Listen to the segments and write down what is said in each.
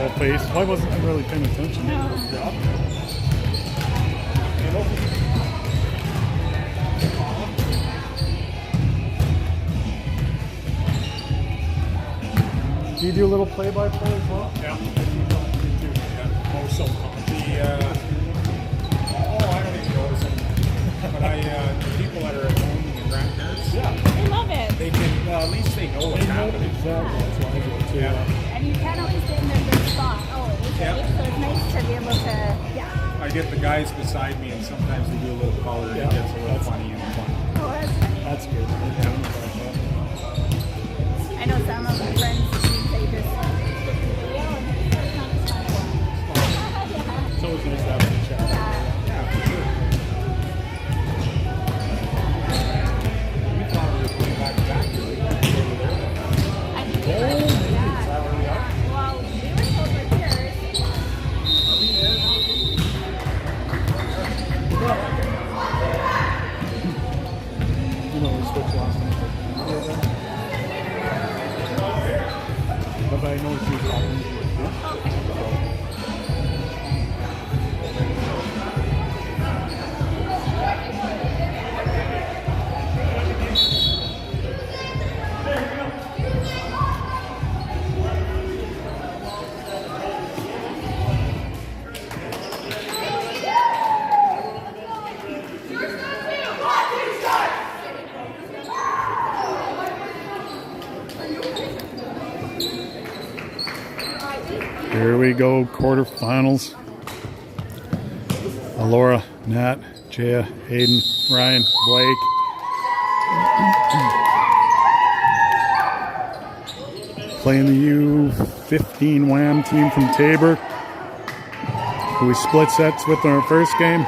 little face. Why wasn't I really paying attention? Do you do a little play-by-play as well? Yeah. Me too. Yeah. Most of I don't even notice them. But the people that are at home, the grandparents, They love it. they can, well, at least they know what's happening. Exactly. That's why I do it too. Yeah. And you can't always get in their good spot. Oh, it's Yeah. So it's nice to be able to, I get the guys beside me, and sometimes they do a little color, and it gets a little funny and fun. Oh, that's funny. That's good. I know some of my friends, they just It's always nice to have a chat. Yeah, for sure. We thought we were putting back here. We got to go over there. I think Oh, maybe. Is that where we are? well, we were told we're here. You know, we switched last night. But I know it's usually happening. Here we go, quarterfinals. Alora, Nat, Jaya, Hayden, Ryan, Blake. Playing the U15 Wham team from Tabor, who we split sets with in our first game.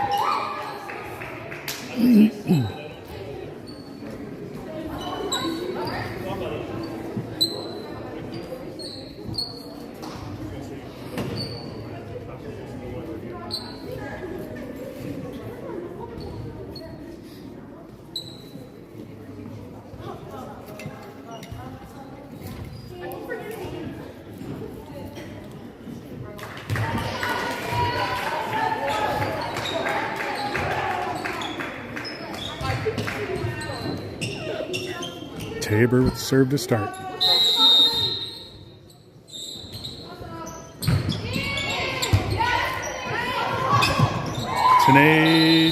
Tabor with the serve to start. Tourney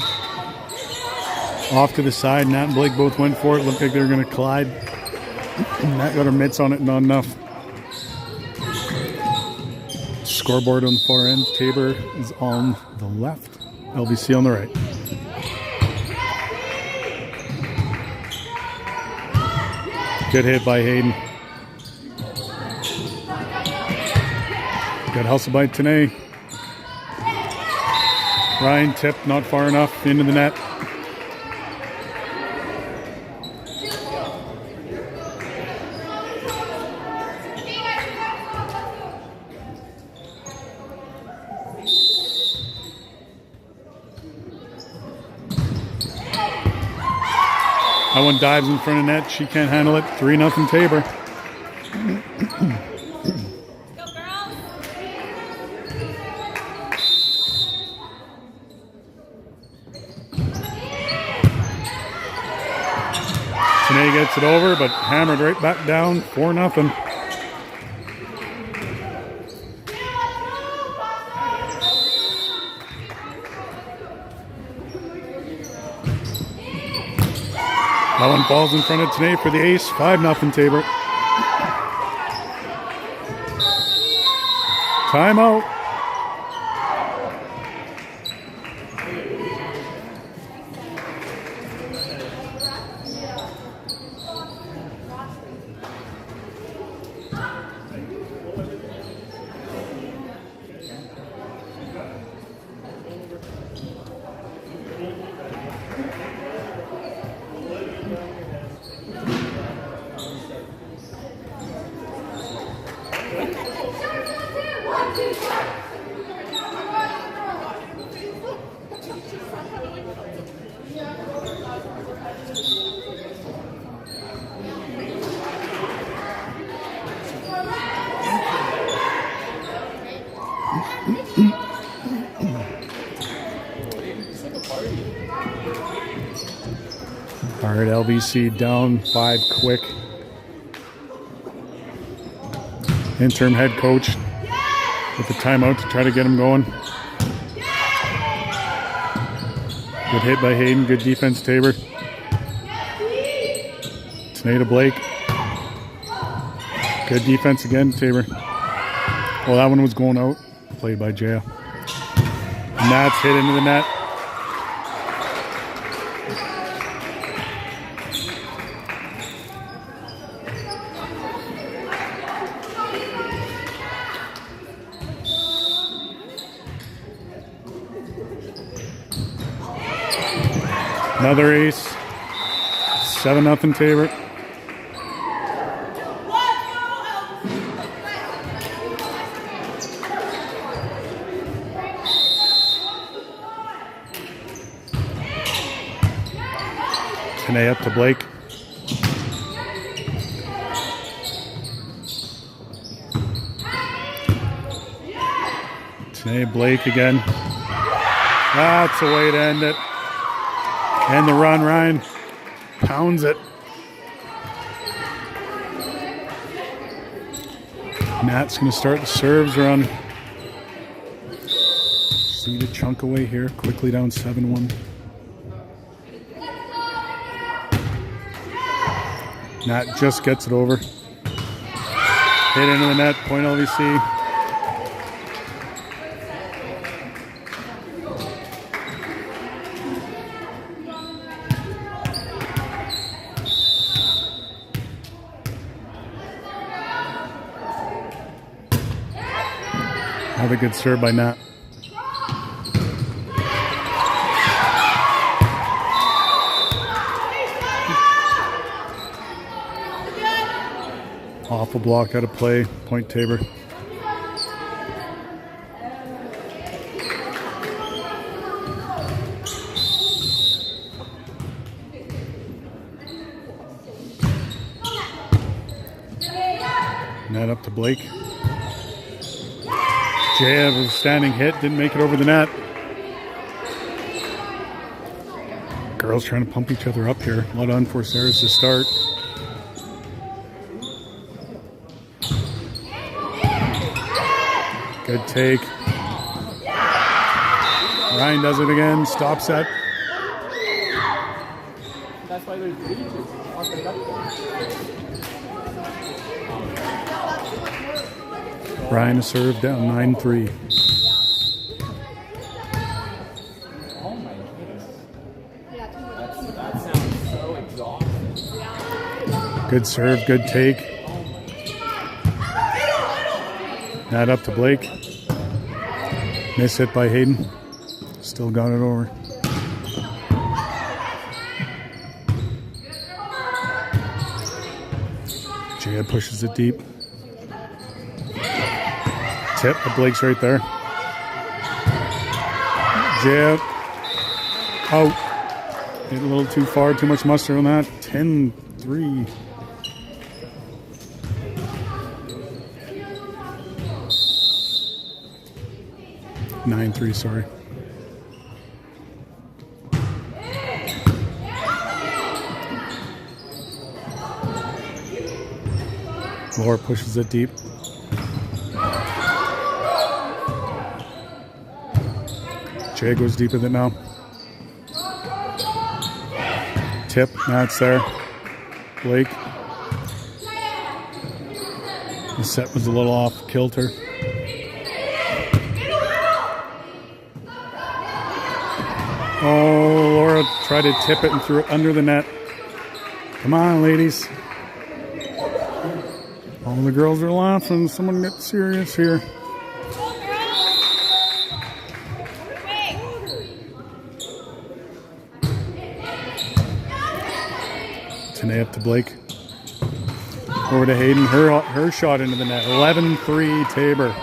off to the side. Nat and Blake both went for it. Looked like they were going to collide. Nat got her mitts on it, not enough. Scoreboard on the far end. Tabor is on the left. LBC on the right. Good hit by Hayden. Good hustle by Tourney. Ryan tipped, not far enough, into the net. That one dives in front of net. She can't handle it. 3-0 Tabor. Go, girls. Tourney gets it over, but hammered right back down. 4-0. That one falls in front of Tourney for the ace. 5-0 Tabor. Timeout. All right, LBC down 5 quick. Interim head coach with the timeout to try to get him going. Good hit by Hayden. Good defense, Tabor. Tourney to Blake. Good defense again, Tabor. Well, that one was going out. Played by Jaya. And that's hit into the net. Another ace. 7-0 Tabor. Tourney up to Blake. Tourney, Blake again. That's the way to end it. And the run, Ryan pounds it. Matt's going to start the serves run. See the chunk away here. Quickly down 7-1. Nat just gets it over. Hit into the net. Point LVC. Another good serve by Nat. Awful block out of play. Point Tabor. Net up to Blake. Jaya with a standing hit, didn't make it over the net. Girls trying to pump each other up here. Well done for Sarah's to start. Good take. Ryan does it again, stops that. That's why there's bleachers. Ryan is served down 9-3. Oh my goodness. That sounds so exhausting. Good serve, good take. That up to Blake. Miss hit by Hayden. Still got it over. Jaya pushes it deep. Tip, but Blake's right there. Jab. Out. Hit a little too far, too much mustard on that. 10-3. Nine three, sorry. Laura pushes it deep. Jay goes deep with it now. Tip, that's there. Blake. The set was a little off kilter. Oh, Laura tried to tip it and threw it under the net. Come on, ladies. All the girls are laughing. Someone get serious here. Tourney up to Blake. Over to Hayden. Her shot into the net. 11-3 Tabor.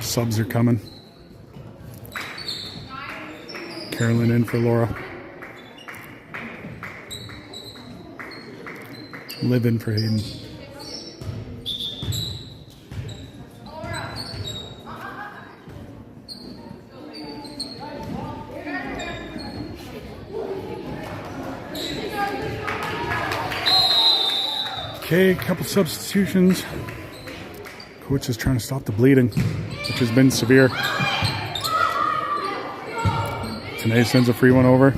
Subs are coming. Carolyn in for Laura. Live in for Hayden. Okay, a couple substitutions. Coach is trying to stop the bleeding, which has been severe. Tourney sends a free one over.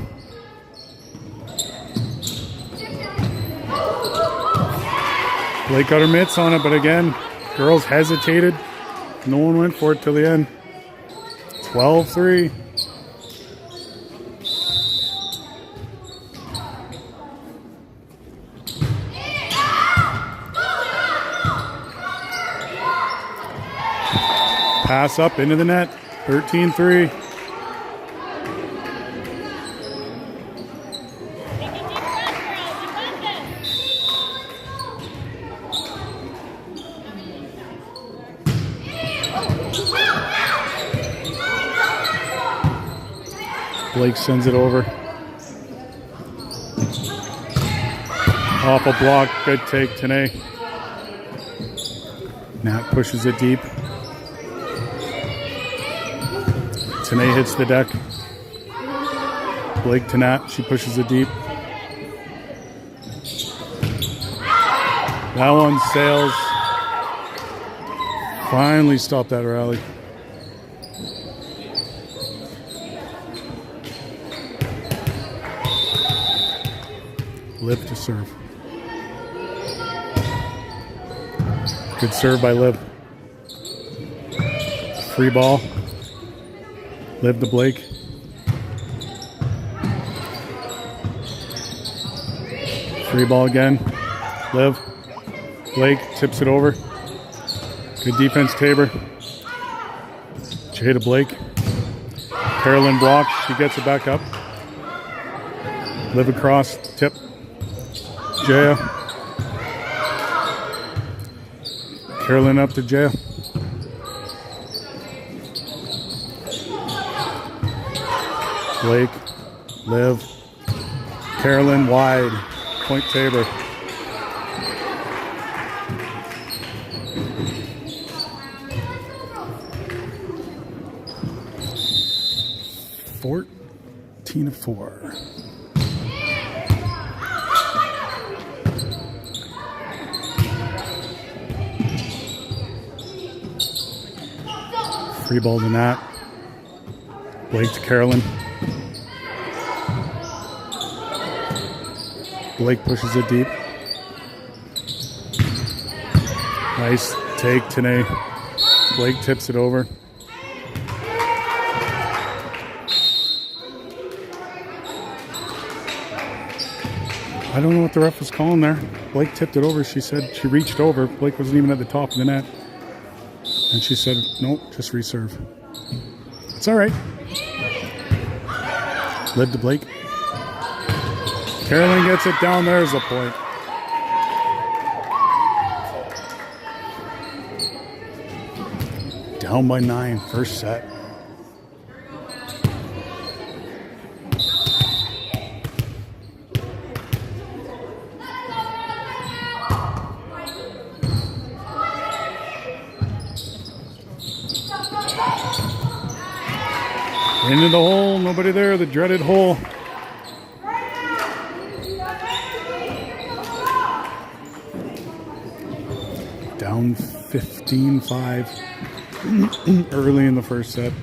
Blake got her mitts on it, but again, girls hesitated. No one went for it till the end. 12-3. Pass up into the net. 13-3. Blake sends it over. Off a block. Good take, Tourney. Nat pushes it deep. Tourney hits the deck. Blake to Nat. She pushes it deep. That one sails. Finally stopped that rally. Liv to serve. Good serve by Liv. Free ball. Liv to Blake. Free ball again. Liv. Blake tips it over. Good defense, Tabor. Jay to Blake. Carolyn blocks. She gets it back up. Liv across. Tip. Jaya. Carolyn up to Jaya. Blake. Liv. Carolyn wide. Point Tabor. Tina 4. Free ball to Nat. Blake to Carolyn. Blake pushes it deep. Nice take, Tourney. Blake tips it over. I don't know what the ref was calling there. Blake tipped it over. She said she reached over. Blake wasn't even at the top of the net. And she said, nope, just reserve. It's all right. Liv to Blake. Carolyn gets it down. There's a point. Down by 9, first set. Into the hole, nobody there, the dreaded hole. Down 15-5 early in the first set.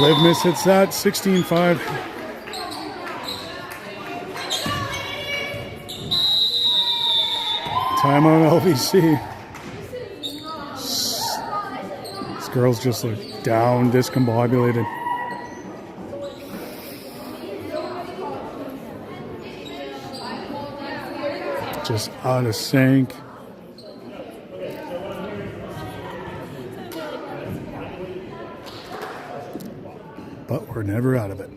Liv miss hits that, 16-5. Time on LVC. This girl's just like down, discombobulated. Just out of sync. But we're never out of it.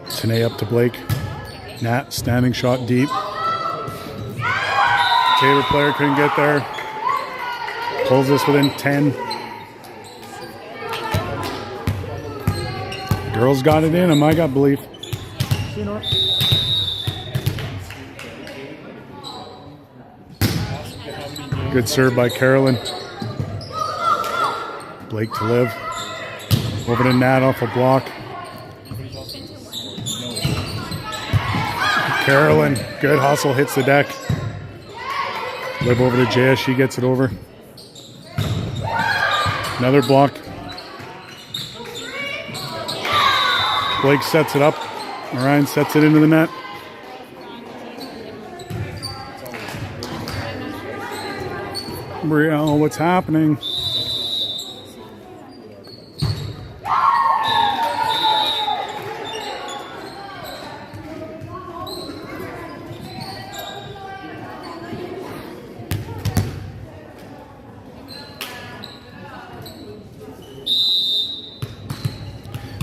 Tourney up to Blake. Nat, standing shot deep. Taylor player couldn't get there. Pulls this within 10. Girls got it in him, I got belief. Good serve by Carolyn. Blake to Liv. Over to Nat off a block. Carolyn, good hustle, hits the deck. Liv over to Jaya, she gets it over. Another block. Blake sets it up. Ryan sets it into the net. Brielle, what's happening?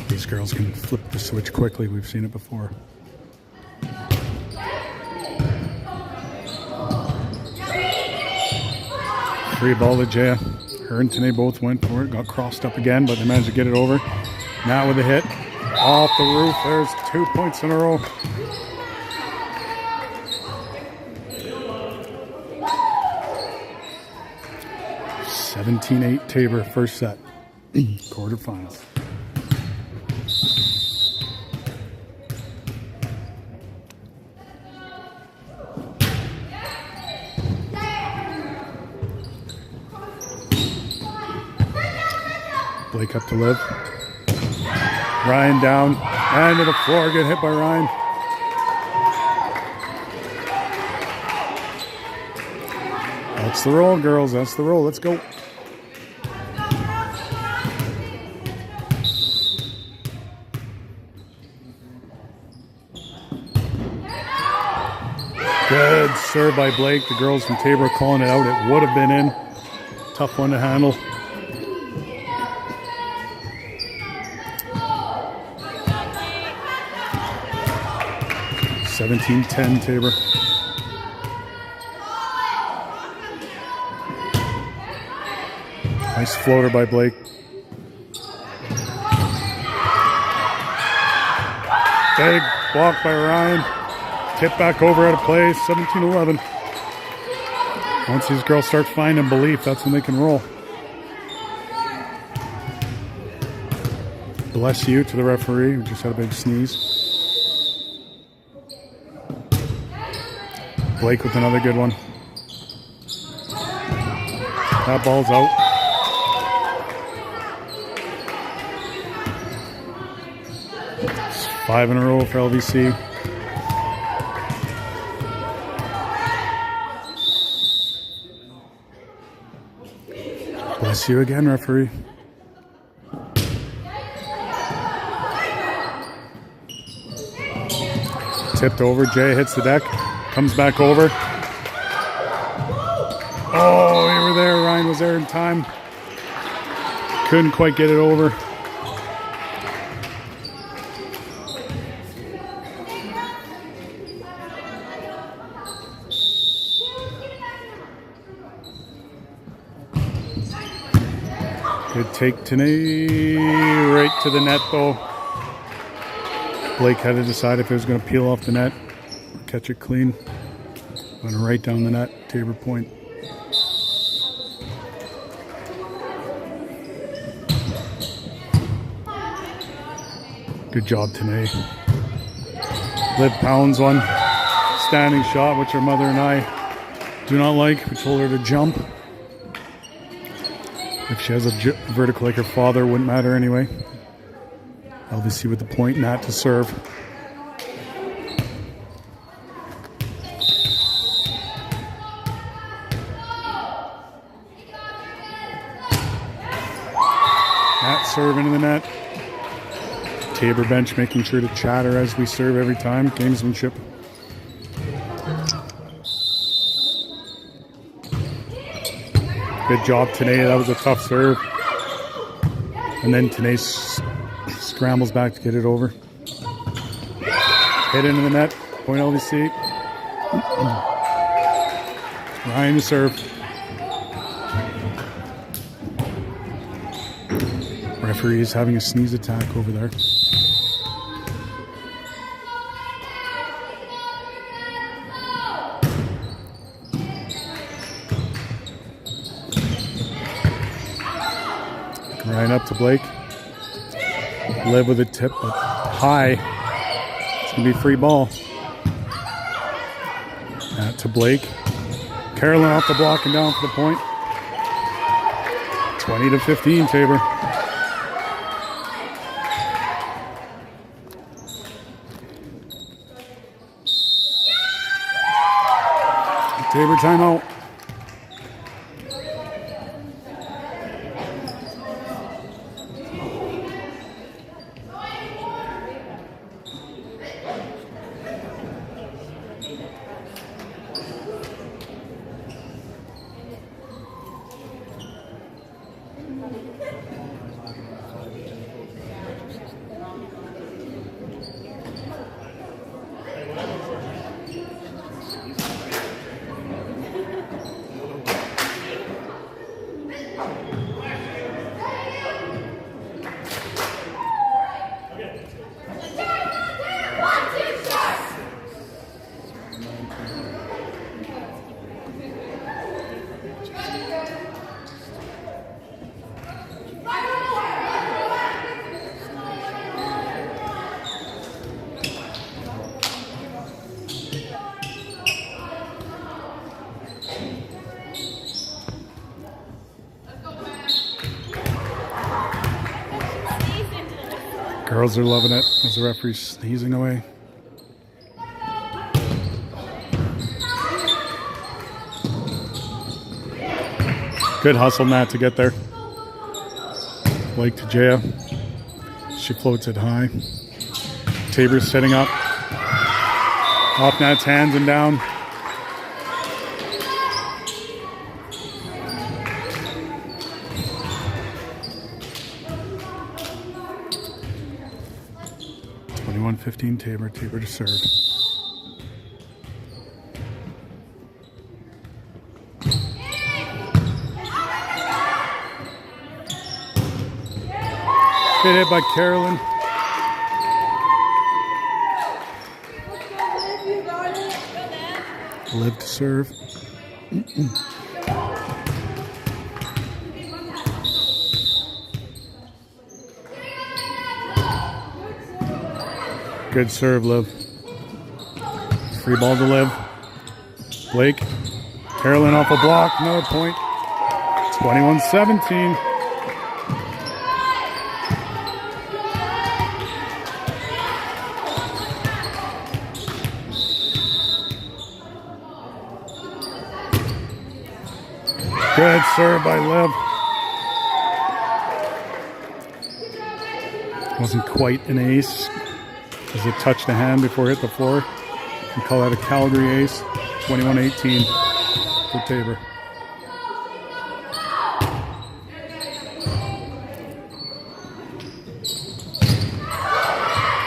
These girls can flip the switch quickly. We've seen it before. Free ball to Jaya. Her and Tourney both went for it. Got crossed up again, but they managed to get it over. Now with a hit. Off the roof. There's 2 points in a row. (17-8) Tabor, first set. Quarterfinals. Blake up to Liv. Ryan down. And to the floor. Get hit by Ryan. That's the roll, girls. That's the roll. Let's go. Good serve by Blake. The girls from Tabor calling it out. It would have been in. Tough one to handle. 17-10 Tabor. Nice floater by Blake. Big block by Ryan. Tip back over out of play. 17-11. Once these girls start finding belief, that's when they can roll. Bless you to the referee who just had a big sneeze. Blake with another good one. That ball's out. It's 5 in a row for LVC. Bless you again, referee. Tipped over. Jay hits the deck. Comes back over. Oh, we were there. Ryan was there in time. Couldn't quite get it over. Good take, Tourney. Right to the net, though. Blake had to decide if it was going to peel off the net. Catch it clean. Went right down the net. Tabor point. Good job, Tourney. Liv pounds one. Standing shot, which her mother and I do not like. We told her to jump. If she has a vertical like her father, wouldn't matter anyway. LVC with the point, Nat to serve. Nat serve into the net. Tabor bench making sure to chatter as we serve every time. Gamesmanship. Good job today. That was a tough serve. And then Tourney scrambles back to get it over. Hit into the net. Point LVC. Ryan to serve. Referee is having a sneeze attack over there. Ryan up to Blake. Live with a tip, but high. It's going to be free ball. To Blake. Carolyn off the block and down for the point. 20-15, Tabor. Tabor timeout. Girls are loving it as the referee's sneezing away. Good hustle, Matt, to get there. Blake to Jaya. She floats it high. Tabor's setting up. Off Nat's hands and down. Tabor to serve. Good hit by Carolyn. Live to serve. Good serve, Liv. Free ball to Liv. Blake. Carolyn off a block. Another point. 21-17. Good serve by Liv. Wasn't quite an ace. As it touched the hand before it hit the floor. We call that a Calgary ace. 21-18 for Tabor.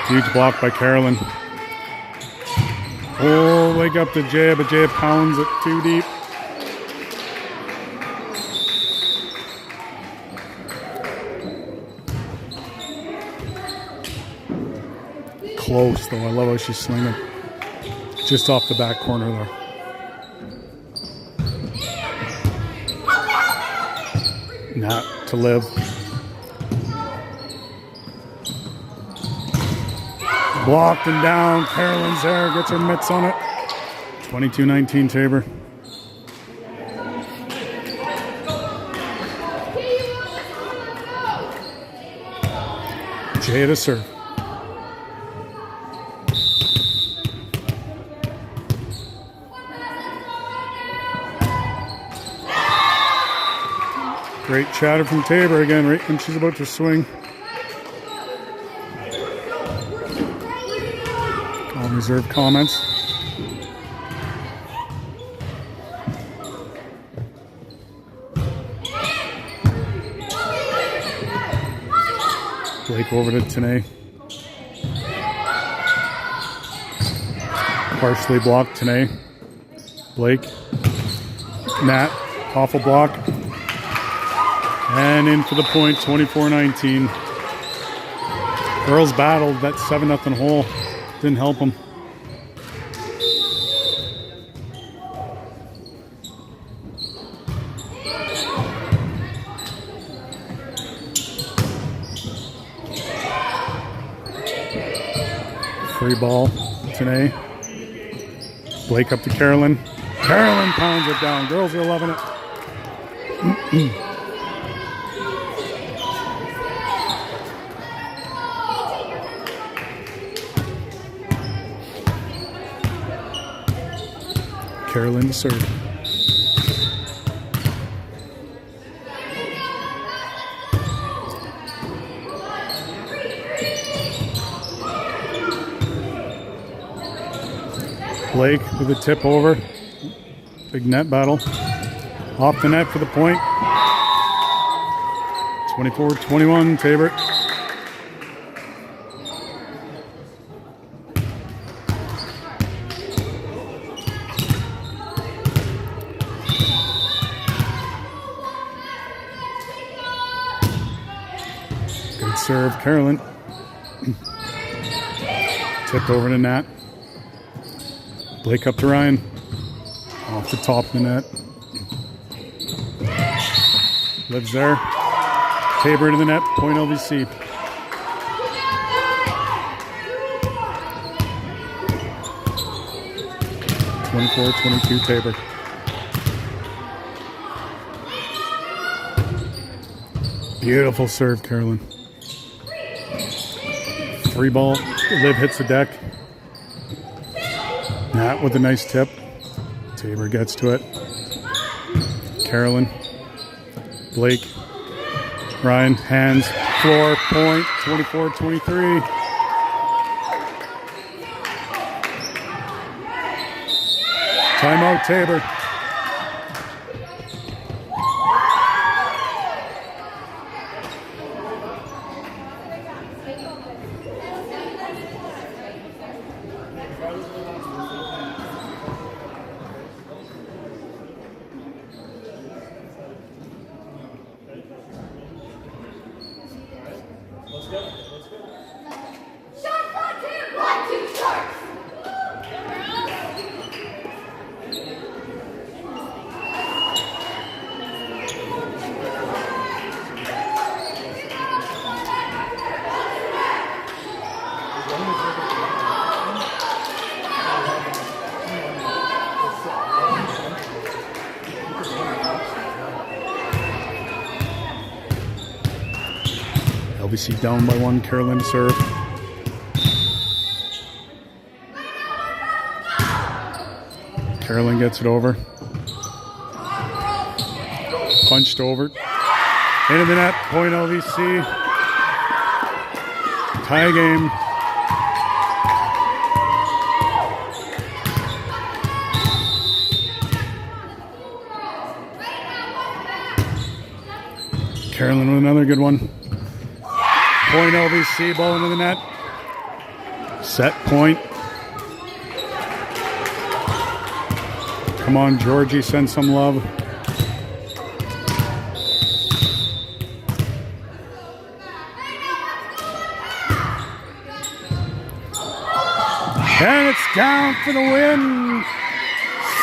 Huge block by Carolyn. Oh, leg up to Jaya, but Jaya pounds it too deep. Close, though. I love how she's slinging. Just off the back corner there. Not to Liv. Blocked and down. Carolyn's there. Gets her mitts on it. 22-19 Tabor. Jay to serve. Great chatter from Tabor again, right when she's about to swing. All reserve comments. Blake over to Tourney. Partially blocked Tourney. Blake. Nat. Awful block. And in for the point, 24-19. Girls battled that 7-0 hole. Didn't help them. Free ball today. Blake up to Carolyn. Carolyn pounds it down. Girls are loving it. Carolyn to serve. Blake with a tip over. Big net battle. Off the net for the point. 24-21, Tabor. Good serve, Carolyn. Tipped over to Nat. Blake up to Ryan. Off the top of the net. Lives there. Tabor to the net. Point LVC. (24-22) Tabor. Beautiful serve, Carolyn. Free ball. Liv hits the deck. Nat with a nice tip. Tabor gets to it. Carolyn. Blake. Ryan. Hands. Floor. Point. 24-23. Timeout, Tabor. LBC down by one. Carolyn serve. Carolyn gets it over. Punched over. Into the net. Point LVC. Tie game. Carolyn with another good one. Point LVC, ball into the net. Set point. Come on, Georgie, send some love. And it's down for the win.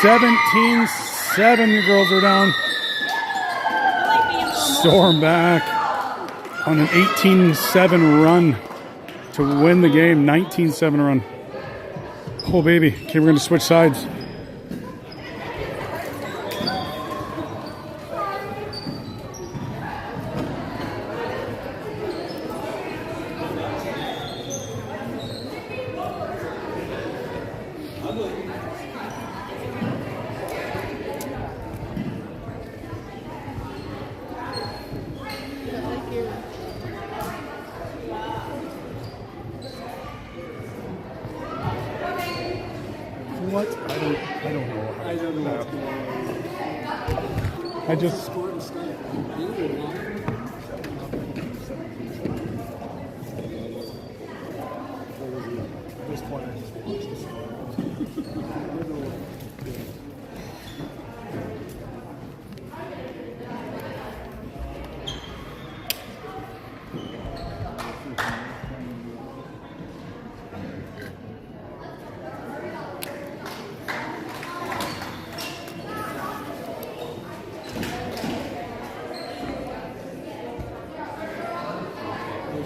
17-7, your girls are down. Storm back on an 18-7 run to win the game. 19-7 run. Oh, baby. Okay, we're going to switch sides. What? I don't know. I don't know what's going on. I just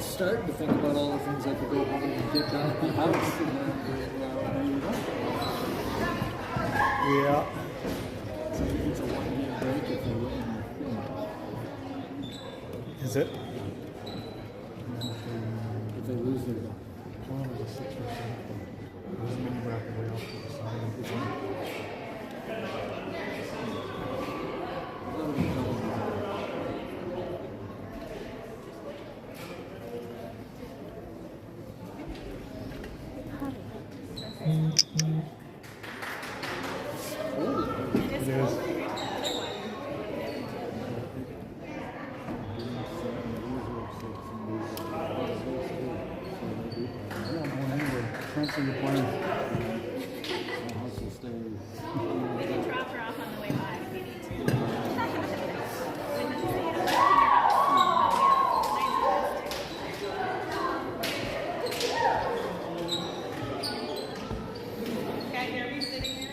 was starting to think about all the things I could go home and get done at the house. And then, Yeah. so it's a one-game break if they win. Is it? If they lose, they're done. One of the 6 or 7. There's a mini bracket way off to the side. That would be double. It is. I'm not going anywhere. Transfer your plane. We can drop her off on the way by if you need to. Okay, are we sitting here?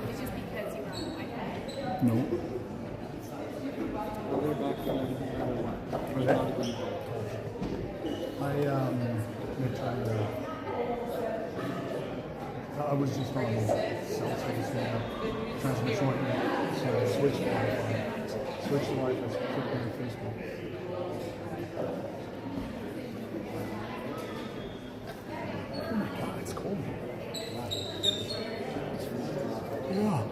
It's just because you were on the Wi-Fi. No. Well, they're back there no matter what. They're not going to go. I was just on cell service now. Transmission went out. So I switched to Wi-Fi. Switched to Wi-Fi. Clicked on Facebook. Oh my God, it's cold. Yeah.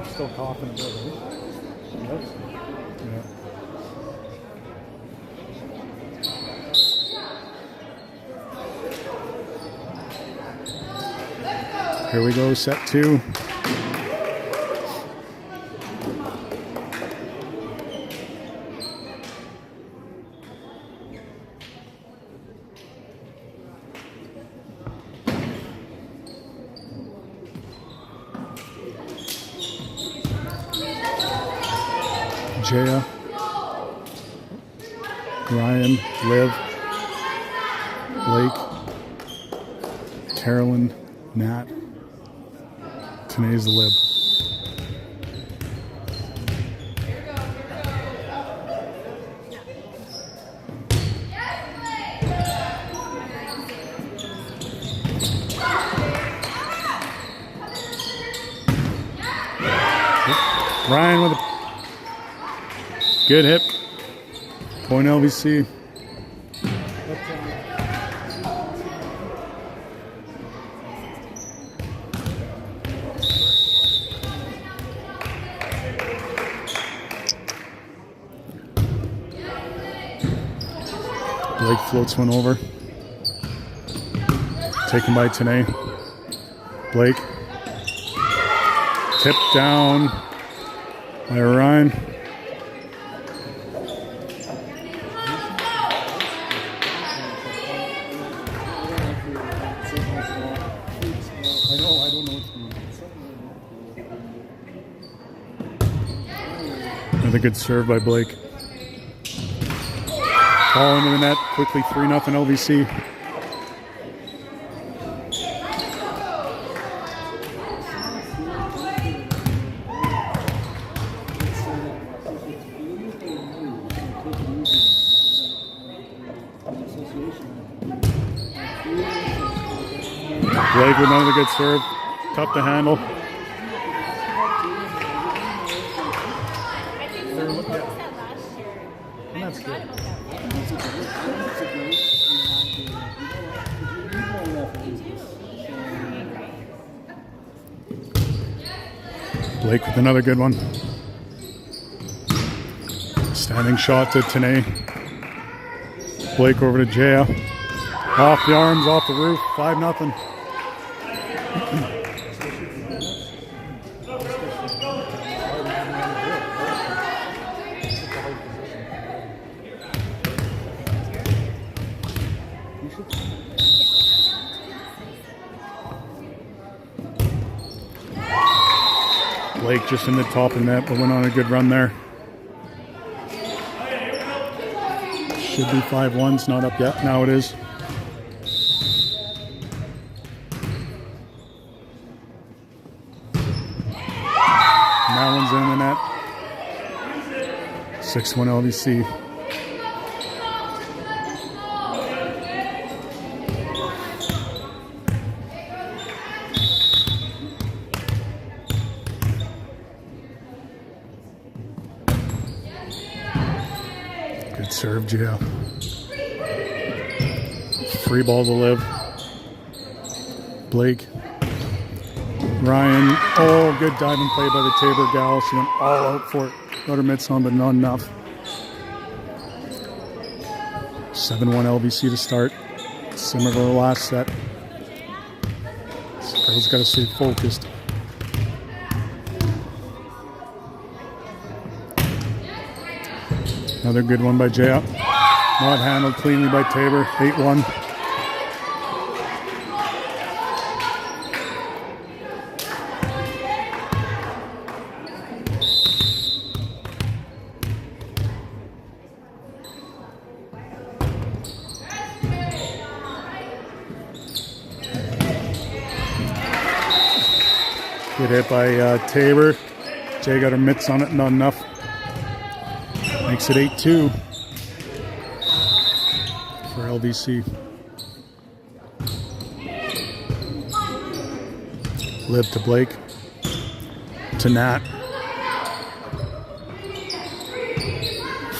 Still coughing a bit, right? Yep. Yeah. Here we go, set 2. Jaya, Ryan, Liv, Blake, Carolyn, Nat, Tanae's the Lib. Ryan with a good hit. Point LVC. Blake floats one over. Taken by Tourney. Blake. Tipped down by Ryan. I don't know what's going on. Another good serve by Blake. Ball into the net. Quickly 3-0 LVC. Blake with another good serve. Tough to handle. I think some of the folks had last year. I forgot about that. Blake with another good one. Standing shot to Tourney. Blake over to Jaya. Off the arms, off the roof, 5-0. Blake just in the top of the net, but went on a good run there. Should be 5-1, it's not up yet. Now it is. And that one's in the net. 6-1 LVC. Good serve, Gio. Free ball to Liv. Blake. Ryan. Oh, good diving play by the Tabor gal. She went all out for it. Got her mitts on, but not enough. 7-1 LVC to start. Similar to the last set. This girl's got to stay focused. Another good one by Jaya. Not handled cleanly by Tabor. 8-1. Good hit by Tabor. Jay got her mitts on it, not enough. Makes it 8-2 for LVC. Liv to Blake. To Nat.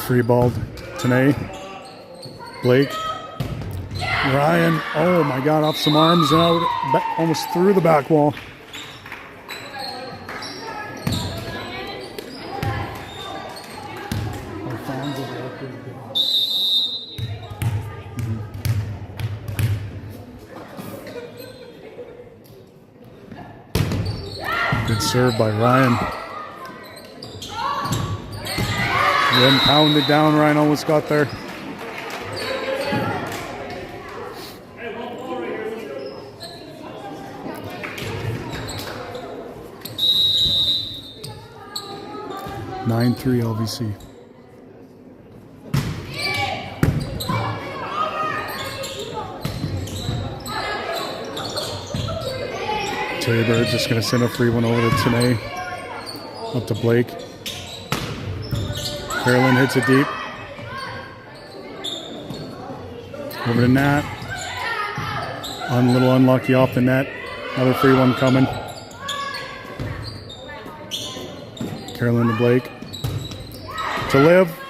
Free ball to Tourney. Blake. Ryan. Oh my God, off some arms and out. Almost through the back wall. Good serve by Ryan. Then pounded down. Ryan almost got there. Nine 3 LVC. Tabor just going to send a free one over to Tourney. Up to Blake. Carolyn hits it deep. Over to Nat. A little unlucky off the net. Another free one coming. Carolyn to Blake. To Liv.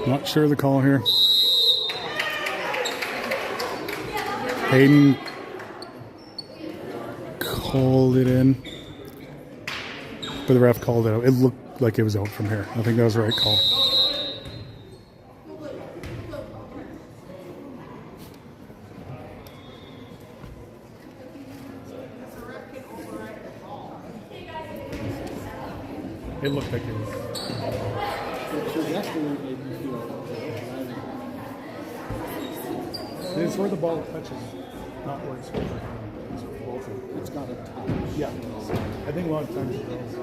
Not sure of the call here. Hayden called it in, but the ref called it out. It looked like it was out from here. I think that was the right call. It looked like it was. It's where the ball touches, not where it's supposed to be. It's got a touch. Yeah. I think a lot of times it does.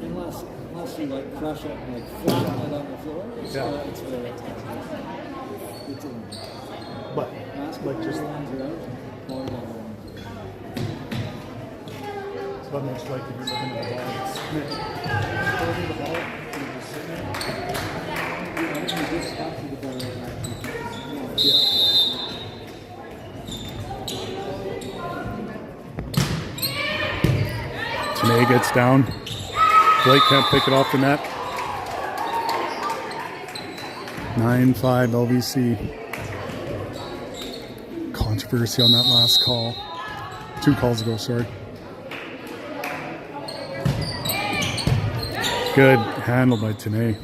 Unless you like crush it and like flatten it on the floor, it's very touchy. It's in. But Basketball like just lines are out, volleyball lines. so that makes like if you're looking at the ball, it's holding the ball, you're just sitting there. You just have to get better at that. Yeah. Tourney gets down. Blake can't pick it off the net. 9-5 LVC. controversy on that last call. 2 calls ago, sorry. Good handle by Tourney.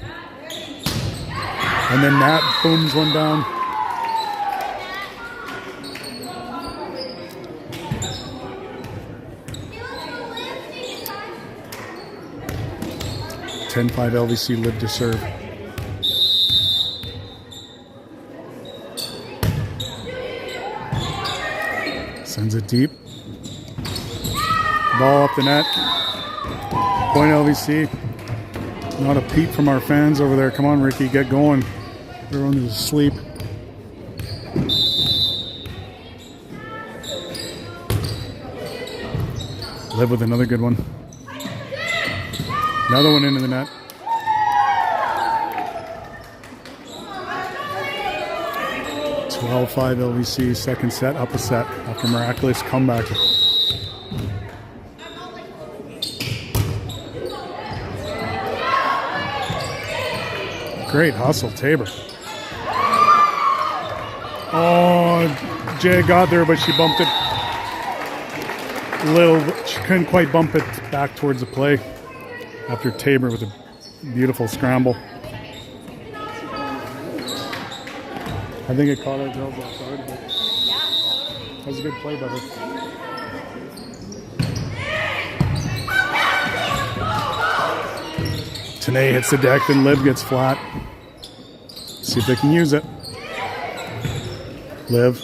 And then Nat booms one down. 10-5 LVC Liv to serve. Sends it deep. Ball up the net. Point LVC. Not a peep from our fans over there. Come on, Ricky, get going. Everyone is asleep. Liv with another good one. Another one into the net. (12-5) LVC, second set, up a set after miraculous comeback. Great hustle, Tabor. Oh, Jay got there, but she bumped it. She couldn't quite bump it back towards the play after Tabor with a beautiful scramble. I think it caught our girls off guard, but that was a good play by her. Tourney hits the deck, then Liv gets flat. See if they can use it. Liv,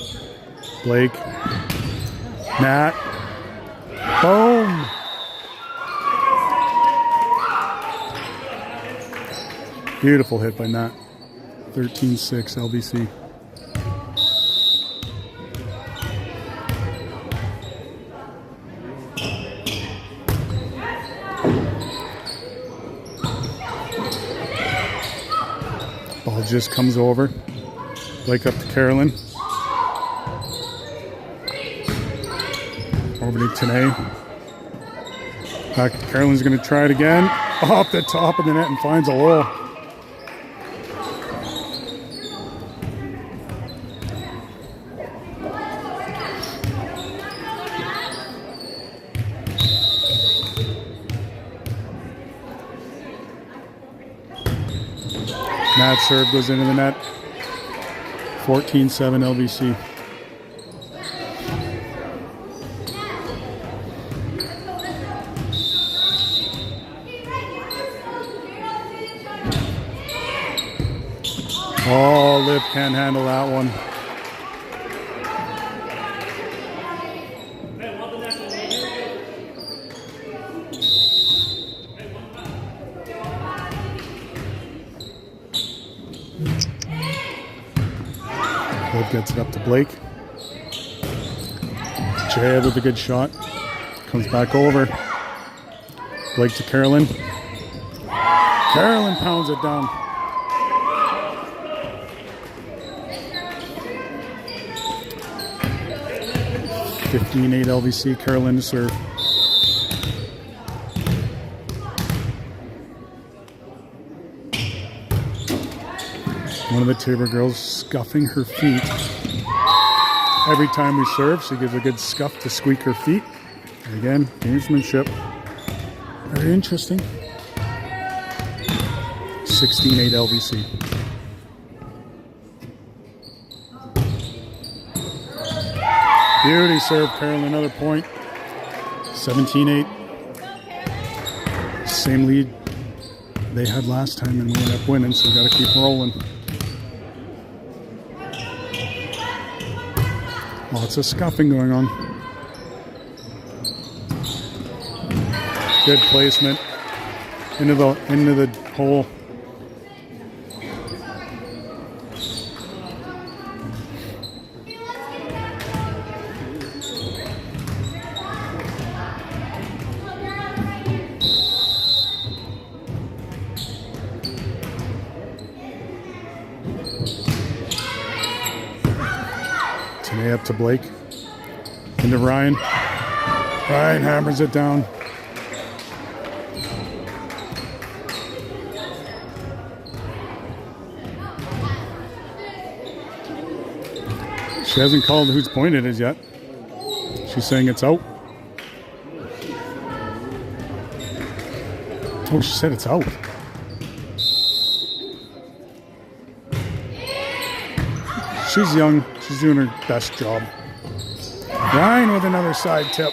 Blake, Nat, boom! Beautiful hit by Nat. 13-6 LVC. Ball just comes over. Blake up to Carolyn. Over to Tourney. Back to Carolyn's going to try it again. Off the top of the net and finds a hole. Nat serve goes into the net. 14-7 LVC. Oh, Liv can't handle that one. Liv gets it up to Blake. Jay with a good shot. Comes back over. Blake to Carolyn. Carolyn pounds it down. (15-8) LVC. Carolyn to serve. One of the Tabor girls scuffing her feet. Every time we serve, she gives a good scuff to squeak her feet. And again, gamesmanship. Very interesting. 16-8 LVC. Beauty serve, Carolyn, another point. 17-8. Same lead they had last time and we ended up winning, so we got to keep rolling. Lots of scuffing going on. Good placement into the hole. Tourney up to Blake. Into Ryan. Ryan hammers it down. She hasn't called whose point it is yet. She's saying it's out. Oh, she said it's out. She's young. She's doing her best job. Ryan with another side tip.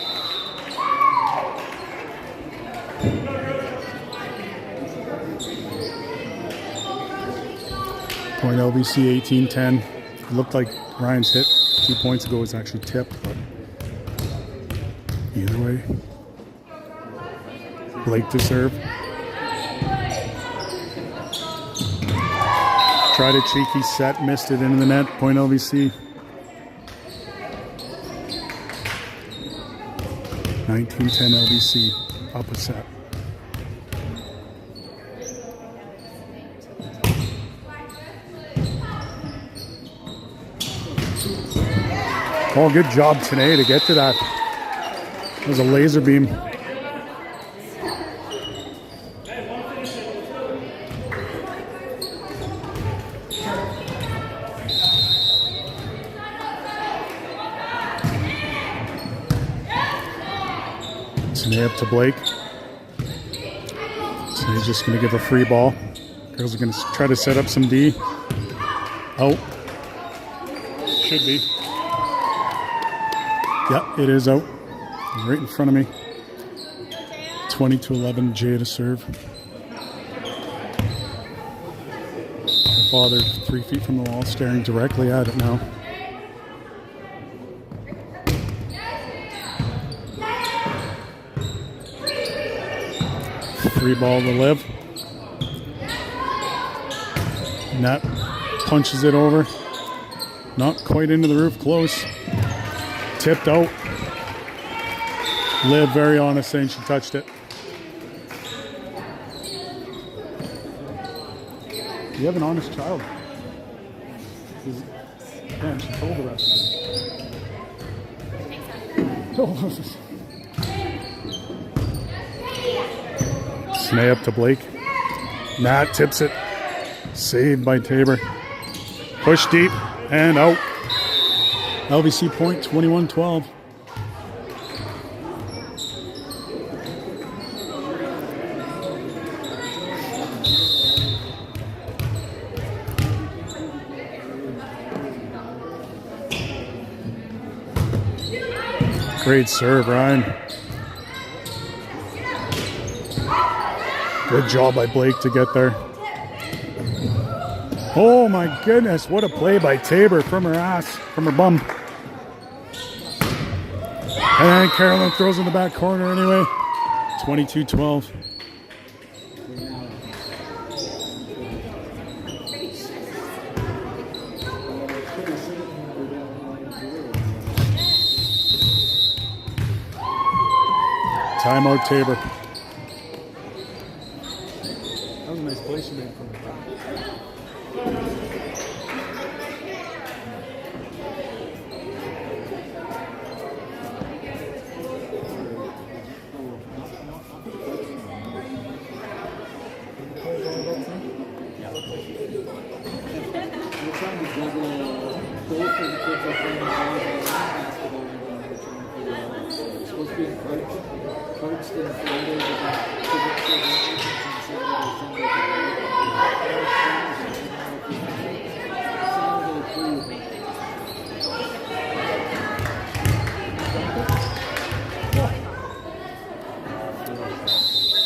Point LBC 18-10. It looked like Ryan's hit 2 points ago was actually tipped, but either way. Blake to serve. Tried a cheeky set, missed it into the net. Point LBC. 19-10 LBC. Up a set. Oh, good job today to get to that. It was a laser beam. Today up to Blake. So he's just going to give a free ball. Girls are going to try to set up some D. Out. Should be. Yeah, it is out. Right in front of me. 20-11, Jay to serve. Her father 3 feet from the wall, staring directly at it now. Free ball to Liv. Nat punches it over. Not quite into the roof, close. Tipped out. Liv very honest saying she touched it. You have an honest child. Man, she told the rest of it. Snay up to Blake. Nat tips it. Saved by Tabor. Push deep and out. LBC point 21-12. Great serve, Ryan. Good job by Blake to get there. Oh my goodness, what a play by Tabor from her ass, from her bum. And Carolyn throws in the back corner anyway. 22-12. Timeout Tabor. That was a nice play she made from the back.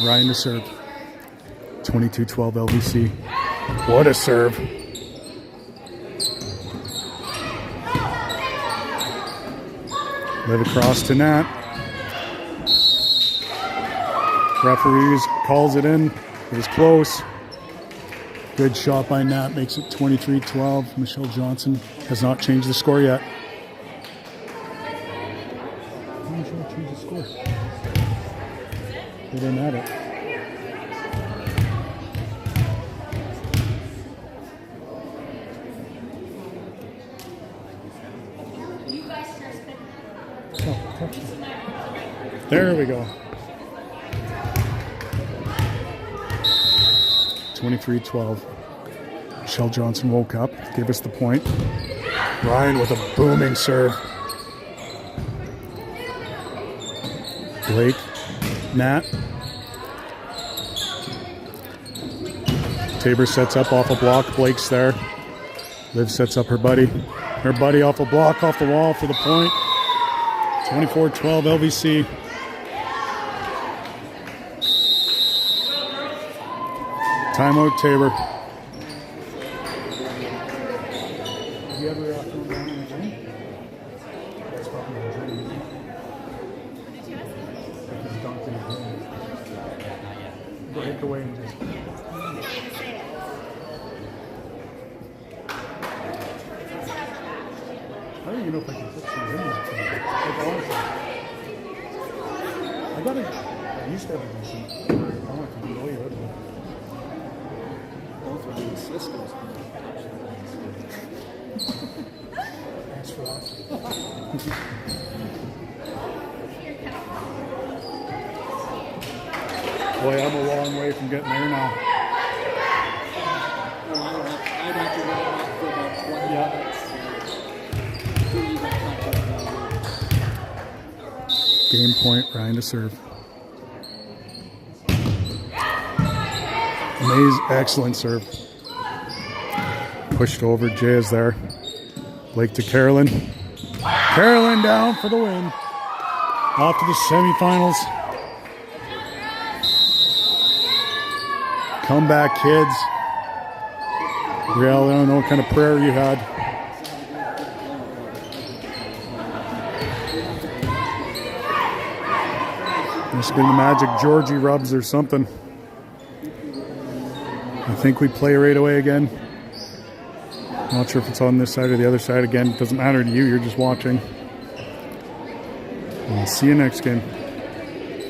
Ryan to serve. 22-12 LBC. What a serve. Live across to Nat. Referees calls it in. It was close. Good shot by Nat. Makes it 23-12. Michelle Johnson has not changed the score yet. Why didn't she change the score? They didn't have it. There we go. 23-12. Michelle Johnson woke up, gave us the point. Ryan with a booming serve. Blake, Nat. Tabor sets up off a block. Blake's there. Liv sets up her buddy. Her buddy off a block, off the wall for the point. 24-12 LVC. Timeout, Tabor. Have you ever thrown down in a game? That's probably a dream. Did you ask me? Like he's dunked in a game. Break away and just. I don't even know if I can put some in that thing. Like, honestly. I used to have a decent. I don't know if you can go your other one. Both of these sisters. Thanks for that. Boy, I'm a long way from getting there now. I'd have to run up for about 20 minutes. Game point, Ryan to serve. Excellent serve. Pushed over, Jay is there. Blake to Carolyn. Carolyn down for the win. Off to the semifinals. Come back, kids. Brielle, I don't know what kind of prayer you had. Must have been the magic Georgie rubs or something. I think we play right away again. Not sure if it's on this side or the other side again. It doesn't matter to you, you're just watching. I'll see you next game.